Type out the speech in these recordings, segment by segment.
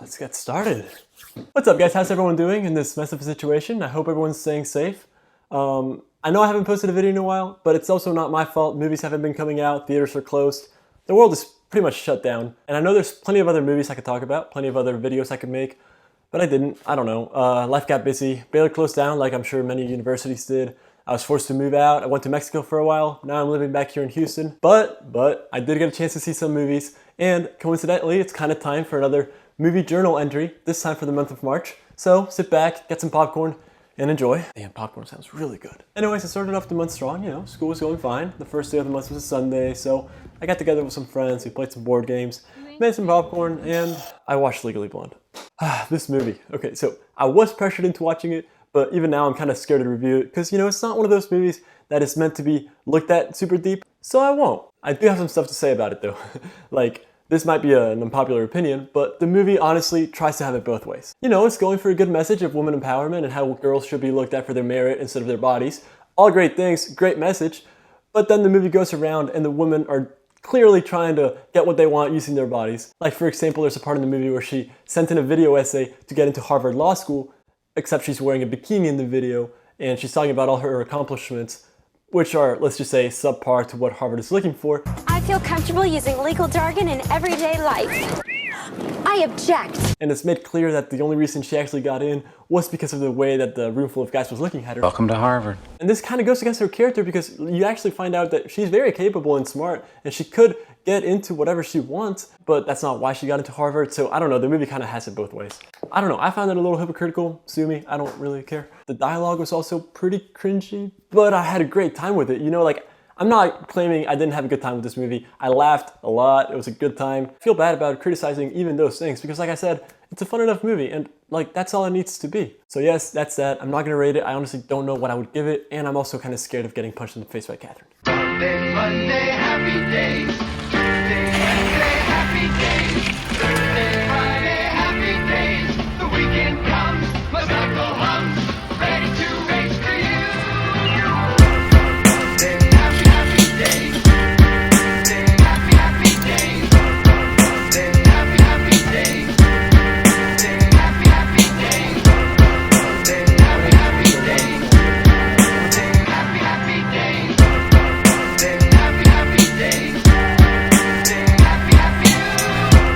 Let's get started. What's up, guys? How's everyone doing in this mess of a situation? I hope everyone's staying safe. I know I haven't posted a video in a while, but it's also not my fault. Movies haven't been coming out, theaters are closed. The world is pretty much shut down. And I know there's plenty of other movies I could talk about, plenty of other videos I could make, but I didn't. I don't know. Life got busy. Baylor closed down like I'm sure many universities did. I was forced to move out. I went to Mexico for a while. Now I'm living back here in Houston. But I did get a chance to see some movies. And coincidentally, it's kind of time for another movie journal entry, this time for the month of March. So sit back, get some popcorn, and enjoy. Damn, popcorn sounds really good. Anyways, I started off the month strong, you know, school was going fine. The first day of the month was a Sunday, so I got together with some friends, we played some board games, made some popcorn, and I watched Legally Blonde. This movie. Okay, so I was pressured into watching it, but even now I'm kind of scared to review it because, you know, it's not one of those movies that is meant to be looked at super deep, so I won't. I do have some stuff to say about it though. Like, this might be an unpopular opinion, but the movie honestly tries to have it both ways. You know, it's going for a good message of women empowerment and how girls should be looked at for their merit instead of their bodies. All great things, great message, but then the movie goes around and the women are clearly trying to get what they want using their bodies. Like, for example, there's a part in the movie where she sent in a video essay to get into Harvard Law School, except she's wearing a bikini in the video, and she's talking about all her accomplishments, which are, let's just say, subpar to what Harvard is looking for. I feel comfortable using legal jargon in everyday life. I object. And it's made clear that the only reason she actually got in was because of the way that the room full of guys was looking at her. Welcome to Harvard. And this kind of goes against her character because you actually find out that she's very capable and smart and she could get into whatever she wants, but that's not why she got into Harvard. So I don't know, the movie kind of has it both ways. I don't know, I found it a little hypocritical, sue me, I don't really care. The dialogue was also pretty cringy, but I had a great time with it. You know, like, I'm not claiming I didn't have a good time with this movie. I laughed a lot, it was a good time. I feel bad about criticizing even those things because, like I said, it's a fun enough movie and like that's all it needs to be. So yes, that's that. I'm not gonna rate it. I honestly don't know what I would give it, and I'm also kind of scared of getting punched in the face by Catherine. Monday, happy days. Tuesday, Wednesday, happy days. Thursday, Friday, happy days. The weekend comes, my cycle hums, ready to race for you. Monday, happy days. Tuesday, happy days. Wednesday, happy days. Thursday, happy days. Wednesday, happy days. Wednesday, happy days. Wednesday, happy days. Wednesday, happy days. Wednesday, happy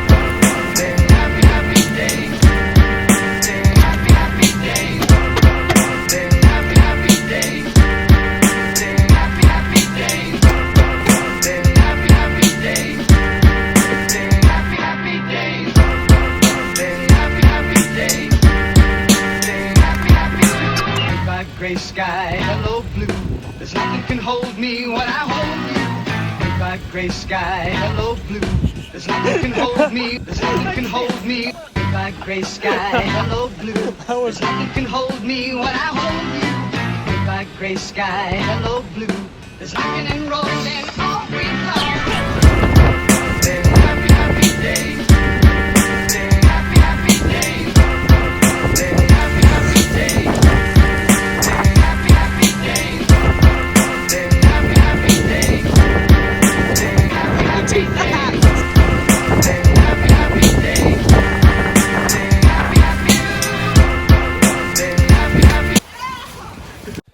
days. Wednesday, happy days. Wednesday, happy days. Wednesday, happy days. Wednesday, happy days. Wednesday, happy days. Wednesday, happy days. Wednesday, happy days. By gray sky, hello blue. There's nothing can hold me when I hold you. By gray sky, hello blue. There's nothing can hold me. There's nothing can hold me. By gray sky, hello blue. There's nothing can hold me when I hold you. By gray sky, hello blue. There's rocking and rolling all green clouds. Day, happy days. Day, happy days. Day, happy days. Day, happy days. Day, happy days. Day, happy days. Day, happy days. Day, happy.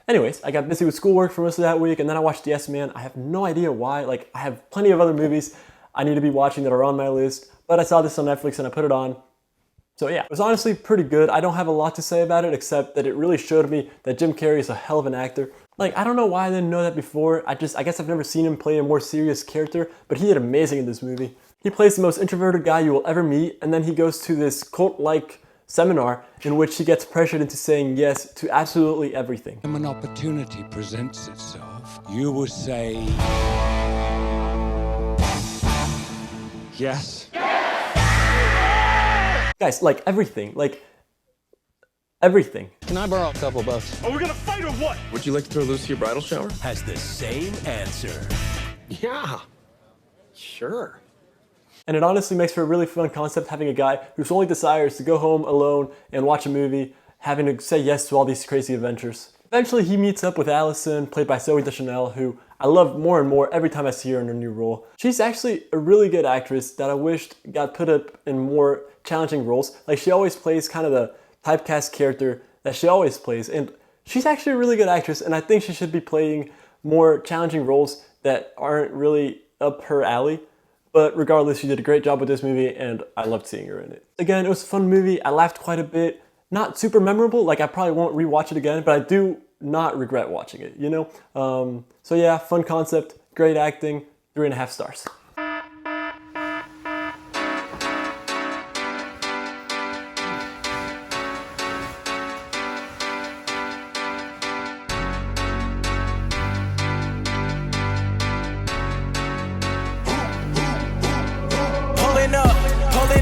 Anyways, I got busy with schoolwork for most of that week, and then I watched Yes Man. I have no idea why. Like, I have plenty of other movies I need to be watching that are on my list, but I saw this on Netflix and I put it on. So yeah, it was honestly pretty good. I don't have a lot to say about it except that it really showed me that Jim Carrey is a hell of an actor. Like, I don't know why I didn't know that before. I guess I've never seen him play a more serious character, but he did amazing in this movie. He plays the most introverted guy you will ever meet, and then he goes to this cult-like seminar in which he gets pressured into saying yes to absolutely everything. When an opportunity presents itself, you will say yes. Guys, like everything, like everything. Can I borrow a couple bucks? Are we gonna fight or what? Would you like to throw loose your bridal shower? Has the same answer. Yeah, sure. And it honestly makes for a really fun concept having a guy whose only desire is to go home alone and watch a movie, having to say yes to all these crazy adventures. Eventually he meets up with Allison, played by Zooey Deschanel, who I love more and more every time I see her in a new role. She's actually a really good actress that I wished got put up in more challenging roles. Like, she always plays kind of the typecast character that she always plays, and she's actually a really good actress, and I think she should be playing more challenging roles that aren't really up her alley. But regardless, she did a great job with this movie, and I loved seeing her in it. Again, it was a fun movie. I laughed quite a bit. Not super memorable, like I probably won't rewatch it again, but I do not regret watching it, you know? So yeah, fun concept, great acting, 3.5 stars. Pulling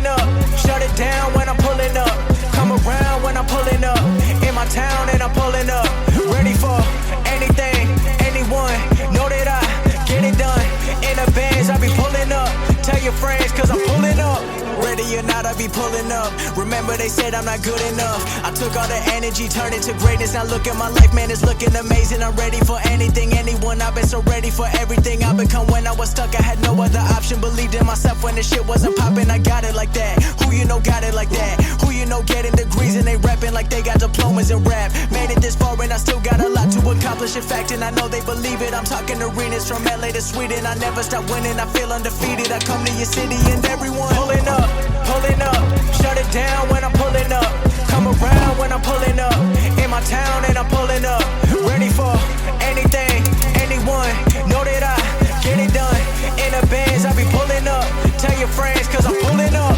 up, shut it down when I'm pulling up. Come around when I'm pulling up. In my town and I'm pulling up. Ready for anything, anyone. Know that I get it done. In the bands, I be pulling up. Tell your friends, cause I'm pulling up. Ready or not, I be pulling up. Remember they said I'm not good enough. I took all the energy, turned it to greatness. Now look at my life, man, it's looking amazing. I'm ready for anything, anyone. I've been so ready for everything I become. When I was stuck, I had no other option. Believed in myself when the shit wasn't popping. I got it like that. Who you know got it like that? Who you know getting degrees and they rapping like they got diplomas in rap. Made it this far and I still got a lot to accomplish. In fact, and I know they believe it. I'm talking arenas from LA to Sweden. I never stop winning, I feel undefeated. I come to your city and everyone pulling up. Shut it down when I'm pulling up. Come around when I'm pulling up. In my town and I'm pulling up. Ready for anything, anyone. Know that I get it done. In the bands, I be pulling up. Tell your friends, cause I'm pulling up.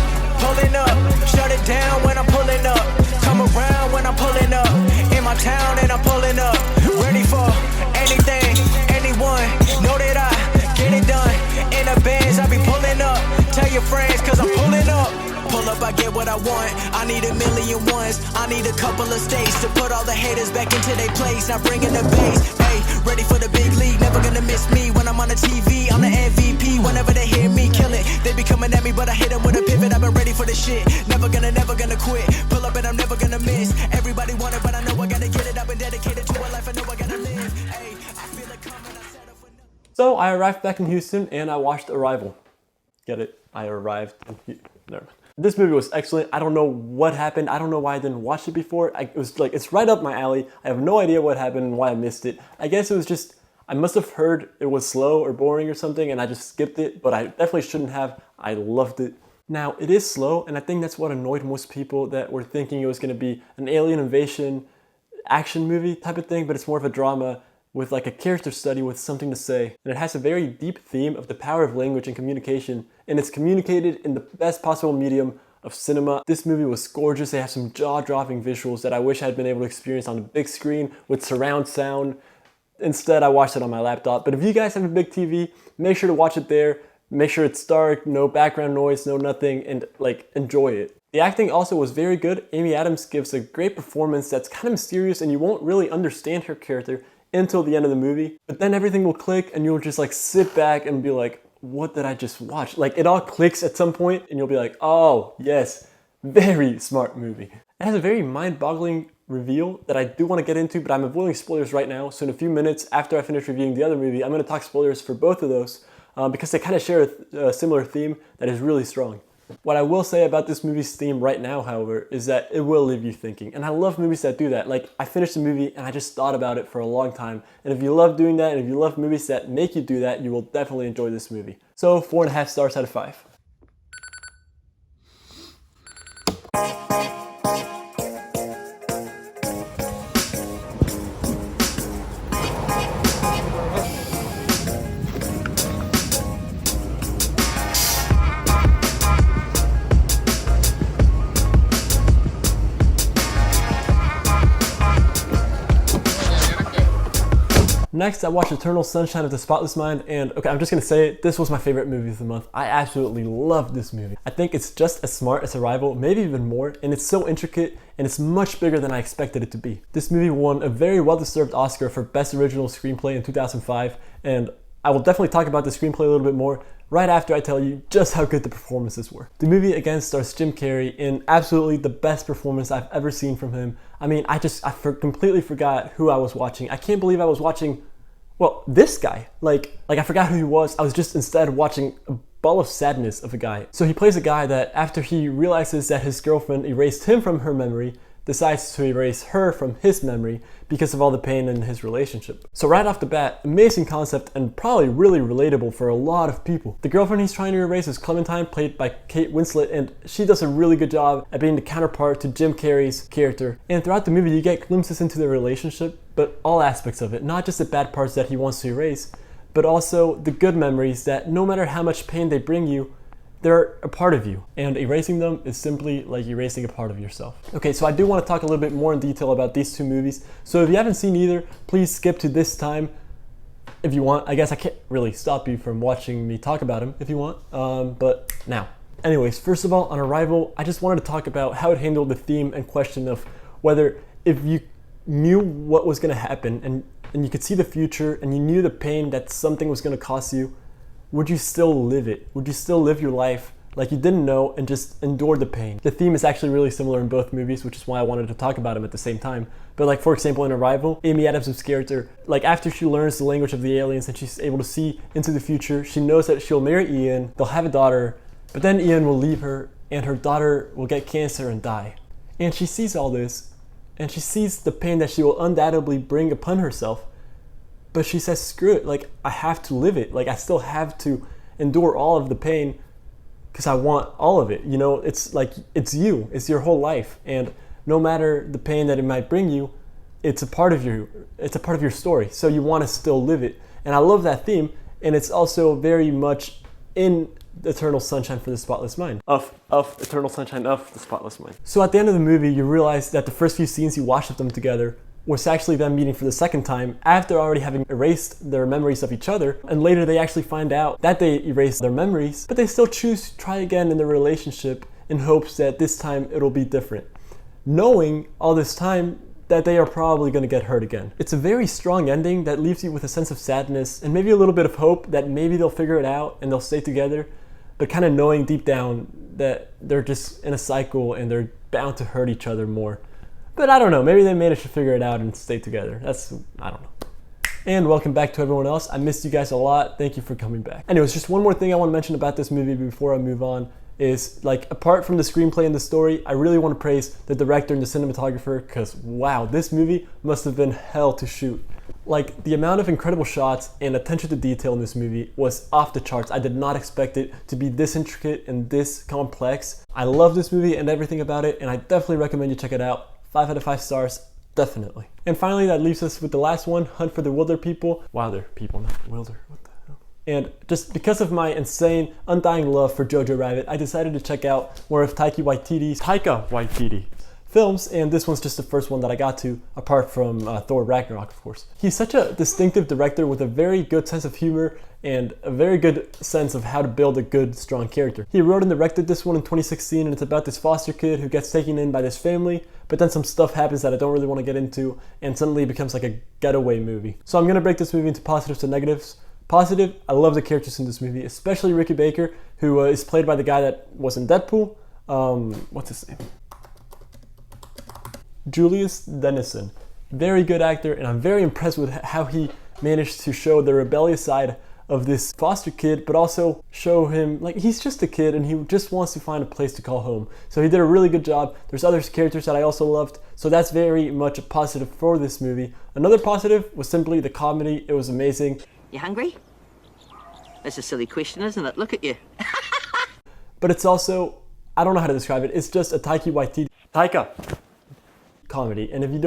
Shut it down when I'm pulling up. Come around when I'm pulling up. In my town and I'm pulling up. Ready for anything, anyone. Know that I get it done. In the bands, I be pulling up. Tell your friends, cause I'm pulling up. Pull up, I get what I want. I need a million ones. I need a couple of states to put all the haters back into their place. Now bringing the bass. Hey, ready for the big league. Never gonna miss me when I'm on the TV. I'm the MVP. Whenever they hear me kill it, they be coming at me, but I hit them with a pivot. I've been ready for this shit. Never gonna quit. Pull up and I'm never gonna miss. Everybody want it, but I know I gotta get it. I've been dedicated to a life I know I gotta live. Hey, I feel it coming. I set up for no. So I arrived back in Houston and I watched Arrival. Get it? I arrived in Houston. Never mind. This movie was excellent. I don't know what happened. I don't know why I didn't watch it before. It was like, it's right up my alley. I have no idea what happened and why I missed it. I guess it was just, I must have heard it was slow or boring or something and I just skipped it, but I definitely shouldn't have. I loved it. Now, it is slow, and I think that's what annoyed most people that were thinking it was going to be an alien invasion action movie type of thing, but it's more of a drama with like a character study with something to say. And it has a very deep theme of the power of language and communication, and it's communicated in the best possible medium of cinema. This movie was gorgeous. They have some jaw-dropping visuals that I wish I had been able to experience on a big screen with surround sound. Instead, I watched it on my laptop. But if you guys have a big TV, make sure to watch it there. Make sure it's dark, no background noise, no nothing, and like enjoy it. The acting also was very good. Amy Adams gives a great performance that's kind of mysterious and you won't really understand her character until the end of the movie. But then everything will click and you'll just like sit back and be like, what did I just watch? Like it all clicks at some point and you'll be like, oh yes, very smart movie. It has a very mind-boggling reveal that I do want to get into, but I'm avoiding spoilers right now. So in a few minutes after I finish reviewing the other movie, I'm going to talk spoilers for both of those. Because they kind of share a similar theme that is really strong. What I will say about this movie's theme right now, however, is that it will leave you thinking. And I love movies that do that. Like, I finished the movie and I just thought about it for a long time. And if you love doing that, and if you love movies that make you do that, you will definitely enjoy this movie. So, 4.5 stars out of 5. Next, I watched Eternal Sunshine of the Spotless Mind, and okay, I'm just gonna say it, this was my favorite movie of the month. I absolutely loved this movie. I think it's just as smart as Arrival, maybe even more, and it's so intricate, and it's much bigger than I expected it to be. This movie won a very well-deserved Oscar for Best Original Screenplay in 2005, and I will definitely talk about the screenplay a little bit more right after I tell you just how good the performances were. The movie again stars Jim Carrey in absolutely the best performance I've ever seen from him. I mean, I completely forgot who I was watching. I can't believe I was watching Well, this guy, like I forgot who he was. I was just instead watching a ball of sadness of a guy. So he plays a guy that after he realizes that his girlfriend erased him from her memory, decides to erase her from his memory because of all the pain in his relationship. So right off the bat, amazing concept and probably really relatable for a lot of people. The girlfriend he's trying to erase is Clementine, played by Kate Winslet, and she does a really good job at being the counterpart to Jim Carrey's character. And throughout the movie, you get glimpses into their relationship, but all aspects of it, not just the bad parts that he wants to erase, but also the good memories that no matter how much pain they bring you, they're a part of you, and erasing them is simply like erasing a part of yourself. Okay, so I do want to talk a little bit more in detail about these two movies. So if you haven't seen either, please skip to this time if you want. I guess I can't really stop you from watching me talk about them if you want, but now. Anyways, first of all, on Arrival, I just wanted to talk about how it handled the theme and question of whether if you knew what was going to happen and you could see the future and you knew the pain that something was going to cost you, would you still live it? Would you still live your life like you didn't know and just endure the pain? The theme is actually really similar in both movies, which is why I wanted to talk about them at the same time. But like, for example, in Arrival, Amy Adams' character, like after she learns the language of the aliens and she's able to see into the future, she knows that she'll marry Ian, they'll have a daughter, but then Ian will leave her and her daughter will get cancer and die. And she sees all this and she sees the pain that she will undoubtedly bring upon herself. But she says, screw it, like I have to live it. Like I still have to endure all of the pain because I want all of it. You know, it's like, it's you, it's your whole life. And no matter the pain that it might bring you, it's a part of you, it's a part of your story. So you want to still live it. And I love that theme. And it's also very much in Eternal Sunshine for the Spotless Mind. Of Eternal Sunshine of the Spotless Mind. So at the end of the movie, you realize that the first few scenes you watched of them together was actually them meeting for the second time after already having erased their memories of each other, and later they actually find out that they erased their memories, but they still choose to try again in their relationship in hopes that this time it'll be different, knowing all this time that they are probably going to get hurt again. It's a very strong ending that leaves you with a sense of sadness and maybe a little bit of hope that maybe they'll figure it out and they'll stay together, but kind of knowing deep down that they're just in a cycle and they're bound to hurt each other more. But I don't know, maybe they managed to figure it out and stay together. I don't know. And welcome back to everyone else. I missed you guys a lot. Thank you for coming back. Anyways, just one more thing I want to mention about this movie before I move on is, like, apart from the screenplay and the story, I really want to praise the director and the cinematographer because, wow, this movie must have been hell to shoot. Like, the amount of incredible shots and attention to detail in this movie was off the charts. I did not expect it to be this intricate and this complex. I love this movie and everything about it, and I definitely recommend you check it out. 5 out of 5 stars, definitely. And finally, that leaves us with the last one, Hunt for the Wilder People. Wilder People, not Wilder, what the hell? And just because of my insane, undying love for Jojo Rabbit, I decided to check out more of Taika Waititi films, and this one's just the first one that I got to, apart from Thor Ragnarok, of course. He's such a distinctive director with a very good sense of humor and a very good sense of how to build a good, strong character. He wrote and directed this one in 2016, and it's about this foster kid who gets taken in by this family, but then some stuff happens that I don't really want to get into, and suddenly it becomes like a getaway movie. So I'm going to break this movie into positives and negatives. Positive, I love the characters in this movie, especially Ricky Baker, who is played by the guy that was in Deadpool. What's his name? Julius Dennison. Very good actor, and I'm very impressed with how he managed to show the rebellious side of this foster kid, but also show him, like, he's just a kid and he just wants to find a place to call home. So he did a really good job. There's other characters that I also loved, so that's very much a positive for this movie. Another positive was simply the comedy. It was amazing. You hungry? That's a silly question, isn't it? Look at you. But it's also, I don't know how to describe it. It's just a Taika Waititi comedy, and if you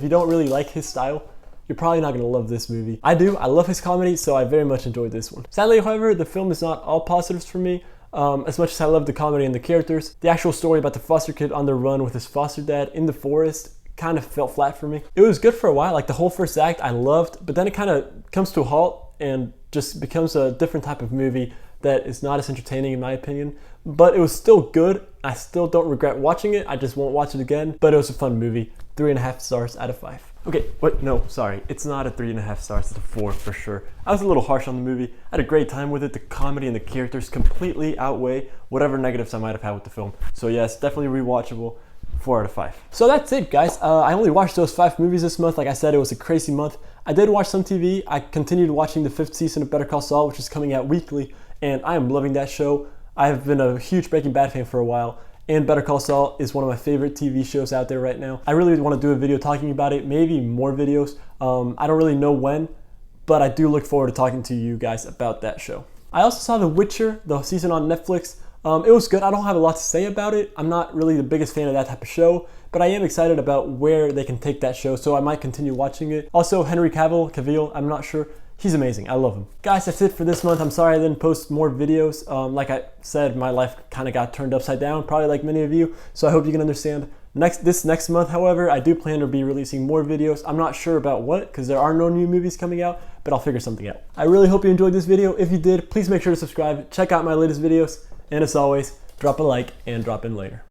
don't really like his style, you're probably not going to love this movie. I do. I love his comedy, so I very much enjoyed this one. Sadly, however, the film is not all positives for me. As much as I love the comedy and the characters, the actual story about the foster kid on the run with his foster dad in the forest kind of fell flat for me. It was good for a while, like the whole first act I loved, but then it kind of comes to a halt and just becomes a different type of movie that is not as entertaining in my opinion, but it was still good. I still don't regret watching it. I just won't watch it again, but it was a fun movie. 3.5 stars out of 5. Okay, what? No, sorry. It's not a 3.5 stars, it's a 4 for sure. I was a little harsh on the movie. I had a great time with it. The comedy and the characters completely outweigh whatever negatives I might have had with the film. So yes, definitely rewatchable. 4 out of 5. So that's it, guys. I only watched those 5 movies this month. Like I said, it was a crazy month. I did watch some TV. I continued watching the 5th season of Better Call Saul, which is coming out weekly, and I am loving that show. I have been a huge Breaking Bad fan for a while, and Better Call Saul is one of my favorite TV shows out there right now. I really want to do a video talking about it, maybe more videos. I don't really know when, but I do look forward to talking to you guys about that show. I also saw The Witcher, the season on Netflix. It was good. I don't have a lot to say about it. I'm not really the biggest fan of that type of show, but I am excited about where they can take that show, so I might continue watching it. Also, Henry Cavill, I'm not sure. He's amazing. I love him. Guys, that's it for this month. I'm sorry I didn't post more videos. Like I said, my life kind of got turned upside down, probably like many of you, so I hope you can understand. This next month, however, I do plan to be releasing more videos. I'm not sure about what, because there are no new movies coming out, but I'll figure something out. I really hope you enjoyed this video. If you did, please make sure to subscribe, check out my latest videos, and as always, drop a like and drop in later.